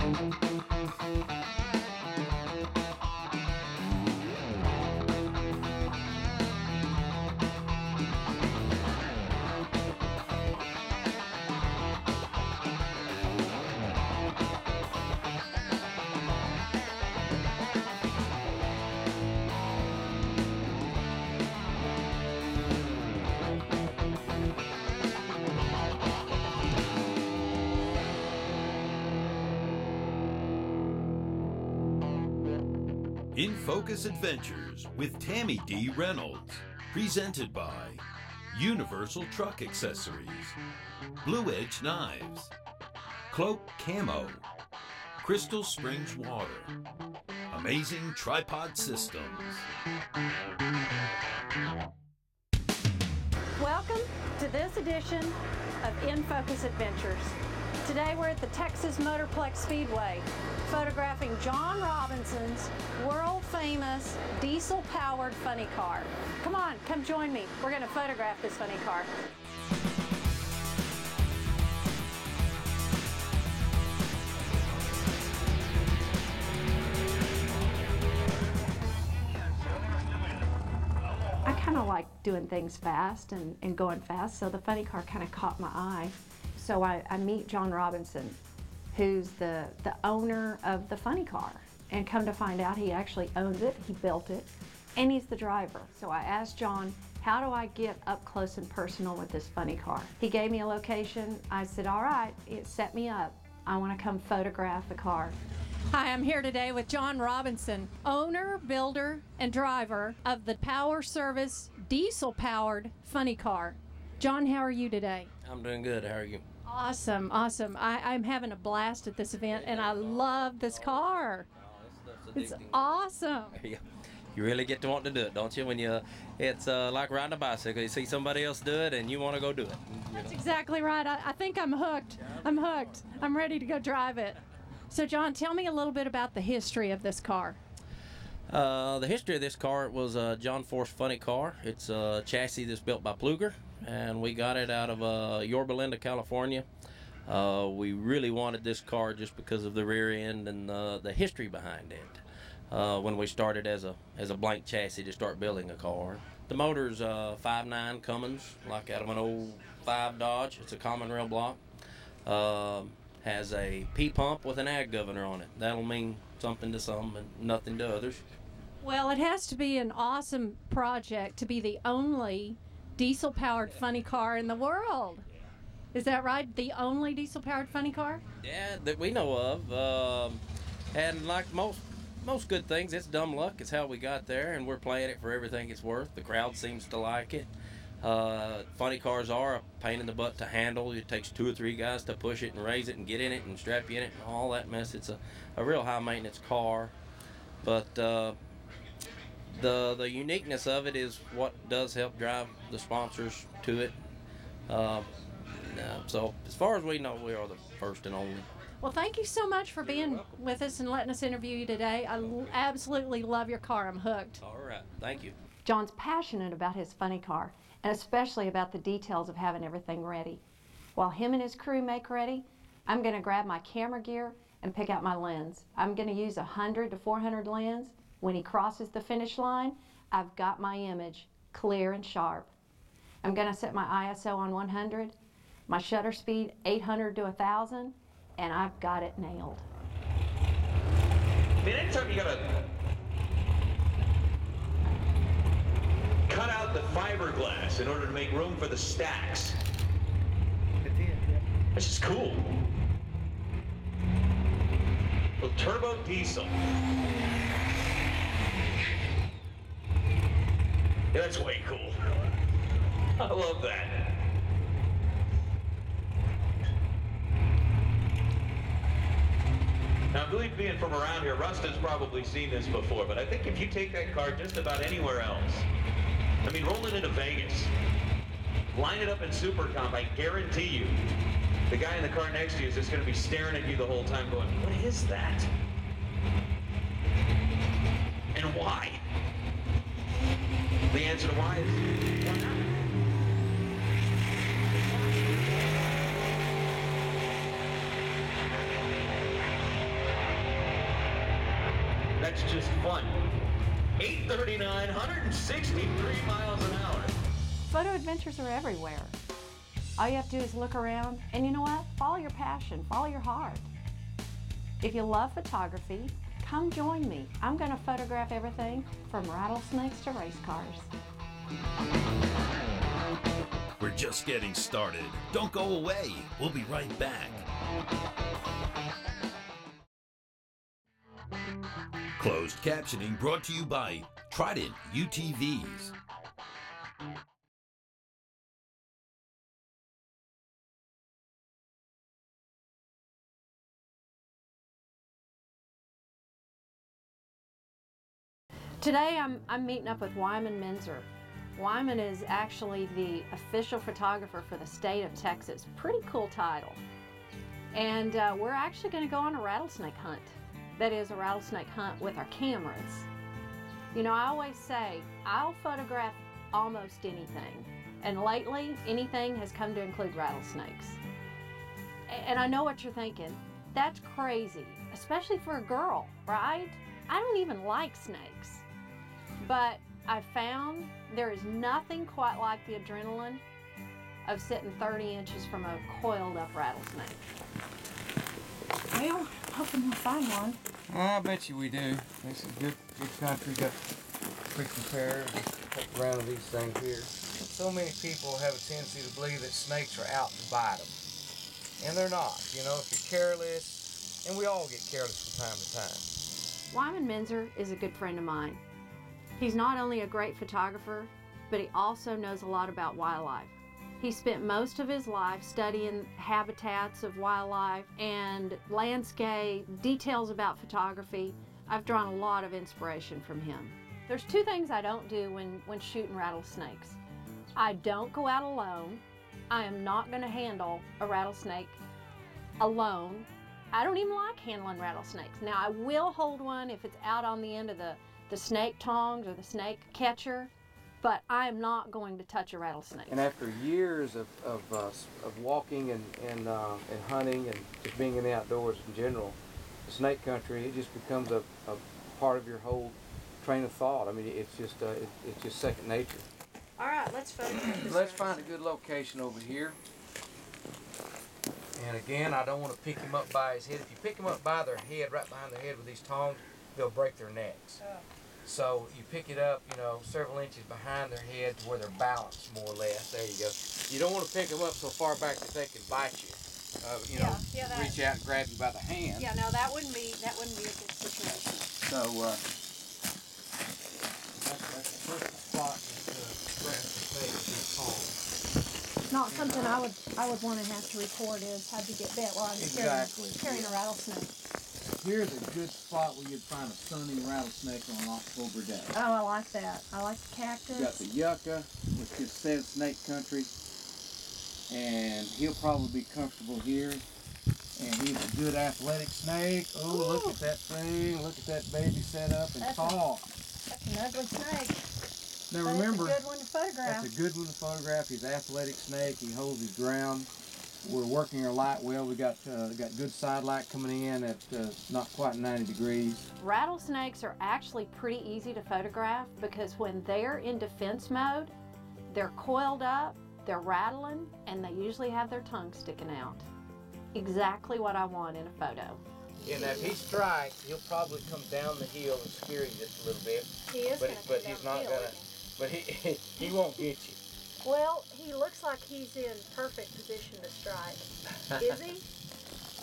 In Focus Adventures with Tammy D. Reynolds, presented by Universal Truck Accessories, Blue Edge Knives, Cloak Camo, Crystal Springs Water, Amazing Tripod Systems. Welcome to this edition of In Focus Adventures. Today we're at the Texas Motorplex Speedway, photographing John Robinson's world-famous diesel-powered funny car. Come on, come join me. We're going to photograph this funny car. I kind of like doing things fast and going fast, so the funny car kind of caught my eye. So I meet John Robinson, who's the owner of the funny car, and come to find out he actually owns it, he built it, and he's the driver. So I asked John, how do I get up close and personal with this funny car? He gave me a location. I said, all right, it set me up. I want to come photograph the car. Hi, I'm here today with John Robinson, owner, builder, and driver of the Power Service diesel-powered funny car. John, how are you today? I'm doing good. How are you? Awesome, awesome. I'm having a blast at this event, and I love this car. It's awesome. You really get to want to do it, don't you? When it's like riding a bicycle. You see somebody else do it, and you want to go do it. That's exactly right. I think I'm hooked. I'm hooked. I'm ready to go drive it. So, John, tell me a little bit about the history of this car. The history of this car, it was a John Force funny car. It's a chassis that's built by Pfluger, and we got it out of Yorba Linda, California. We really wanted this car just because of the rear end and the history behind it. When we started as a blank chassis to start building a car. The motor's 5.9 Cummins, like out of an old 5 Dodge. It's a common rail block. Has a P-pump with an ag governor on it. That'll mean something to some and nothing to others. Well, it has to be an awesome project to be the only diesel-powered funny car in the world. Is that right? The only diesel-powered funny car? Yeah, that we know of. And like most good things, it's dumb luck. It's how we got there, and we're playing it for everything it's worth. The crowd seems to like it. Funny cars are a pain in the butt to handle. It takes 2 or 3 guys to push it and raise it and get in it and strap you in it and all that mess. It's a real high-maintenance car. But the uniqueness of it is what does help drive the sponsors to it. So as far as we know, we are the first and only. Well, thank you so much for being with us and letting us interview you today. I absolutely love your car. I'm hooked. All right. Thank you. John's passionate about his funny car, and especially about the details of having everything ready. While him and his crew make ready, I'm going to grab my camera gear and pick out my lens. I'm going to use a 100 to 400 lens. When he crosses the finish line, I've got my image clear and sharp. I'm going to set my ISO on 100, my shutter speed 800 to 1000, and I've got it nailed. I mean, anytime you gotta cut out the fiberglass in order to make room for the stacks. That's just cool. Well, turbo diesel. Yeah, that's way cool. I love that. Now, I believe being from around here, Rustin's probably seen this before, but I think if you take that car just about anywhere else, I mean, roll it into Vegas, line it up in Super Comp, I guarantee you, the guy in the car next to you is just going to be staring at you the whole time going, what is that? And why? The answer to why is, why not? just fun. 839, 163 miles an hour. Photo adventures are everywhere. All you have to do is look around, and you know what? Follow your passion, follow your heart. If you love photography, come join me. I'm going to photograph everything from rattlesnakes to race cars. We're just getting started. Don't go away. We'll be right back. Closed captioning brought to you by Trident UTVs. Today I'm meeting up with Wyman Menzer. Wyman is actually the official photographer for the state of Texas. Pretty cool title. And we're actually going to go on a rattlesnake hunt. That is, a rattlesnake hunt with our cameras. You know, I always say I'll photograph almost anything. And lately, anything has come to include rattlesnakes. And I know what you're thinking. That's crazy, especially for a girl, right? I don't even like snakes. But I found there is nothing quite like the adrenaline of sitting 30 inches from a coiled up rattlesnake. Well, hoping we'll find one. I bet you we do. This is good country. Got freaking pair, just around these things here. So many people have a tendency to believe that snakes are out to bite them. And they're not. You know, if you're careless, and we all get careless from time to time. Wyman Menzer is a good friend of mine. He's not only a great photographer, but he also knows a lot about wildlife. He spent most of his life studying habitats of wildlife and landscape, details about photography. I've drawn a lot of inspiration from him. There's two things I don't do when shooting rattlesnakes. I don't go out alone. I am not going to handle a rattlesnake alone. I don't even like handling rattlesnakes. Now, I will hold one if it's out on the end of the snake tongs or the snake catcher, but I am not going to touch a rattlesnake. And after years of walking and hunting and just being in the outdoors in general, the snake country, it just becomes a part of your whole train of thought. I mean, it's just second nature. All right, let's photograph this. Let's find a good location over here. And again, I don't want to pick him up by his head. If you pick him up by their head, right behind their head with these tongs, they'll break their necks. Oh. So you pick it up, you know, several inches behind their head to where they're balanced, more or less. There you go. You don't want to pick them up so far back that they can bite you. Reach out and grab you by the hand. Yeah, no, that wouldn't be a good situation. So that's the first spot to grab the snake with these tongs. Not something I would want to have to report is how'd you get bit while I'm carrying a rattlesnake. Here's a good spot where you'd find a sunning rattlesnake on an October day. Oh, I like that. I like the cactus. You got the yucca, which just says snake country, and he'll probably be comfortable here. And he's a good athletic snake. Oh, ooh. Look at that thing. Look at that baby set up and talk. That's an ugly snake. Now remember, that's a good one to photograph. That's a good one to photograph. He's an athletic snake. He holds his ground. We're working our light well. We got good side light coming in at not quite 90 degrees. Rattlesnakes are actually pretty easy to photograph because when they're in defense mode, they're coiled up, they're rattling, and they usually have their tongue sticking out. Exactly what I want in a photo. And if he strikes, he'll probably come down the hill and scare you just a little bit. He is but he's not gonna. But he won't get you. Well, he looks like he's in perfect position to strike. Is he?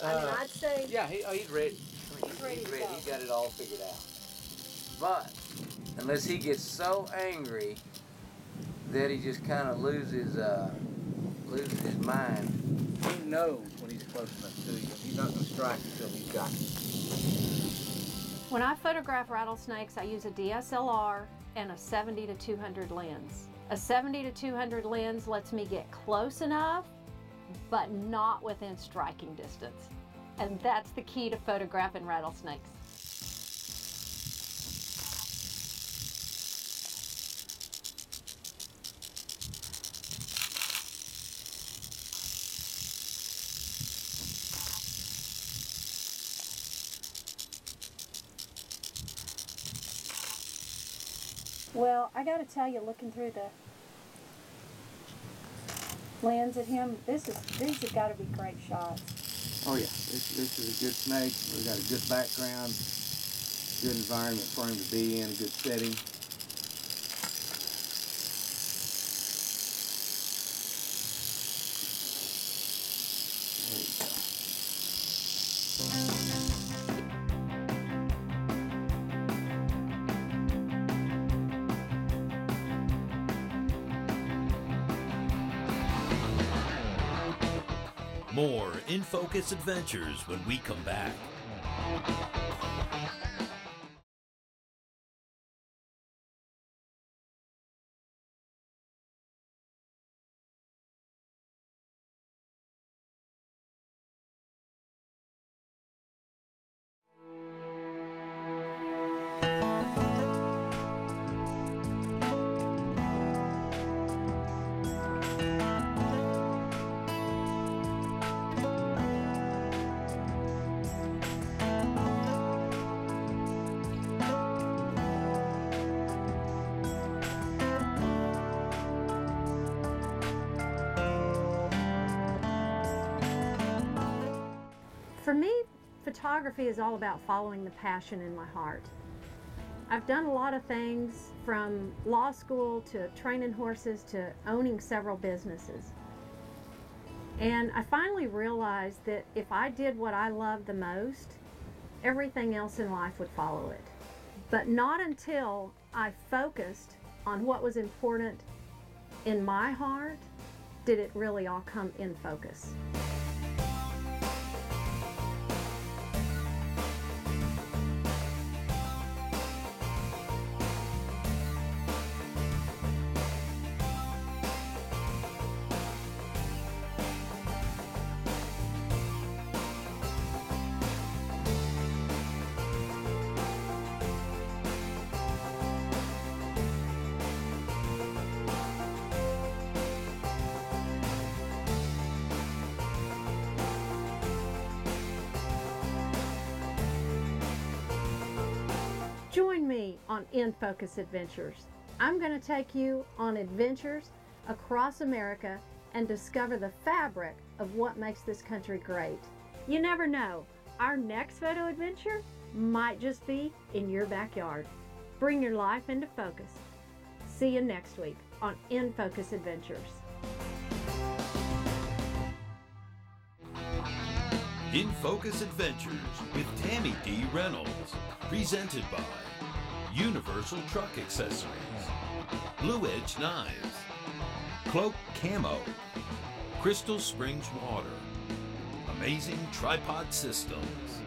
I mean, I'd say... Yeah, he's ready. He's ready to go. He's got it all figured out. But, unless he gets so angry that he just kind of loses his mind, he knows when he's close enough to you. He's not going to strike until he's got you. When I photograph rattlesnakes, I use a DSLR and a 70 to 200 lens. A 70 to 200 lens lets me get close enough, but not within striking distance. And that's the key to photographing rattlesnakes. Well, I got to tell you, looking through the lens at him, these have got to be great shots. Oh yeah, this is a good snake. We've got a good background, good environment for him to be in, a good setting. There you go. More In Focus Adventures when we come back. For me, photography is all about following the passion in my heart. I've done a lot of things, from law school to training horses to owning several businesses. And I finally realized that if I did what I loved the most, everything else in life would follow it. But not until I focused on what was important in my heart did it really all come in focus. Join me on In Focus Adventures. I'm going to take you on adventures across America and discover the fabric of what makes this country great. You never know, our next photo adventure might just be in your backyard. Bring your life into focus. See you next week on In Focus Adventures. In Focus Adventures with Tammy D. Reynolds. Presented by Universal Truck Accessories, Blue Edge Knives, Cloak Camo, Crystal Springs Water, Amazing Tripod Systems.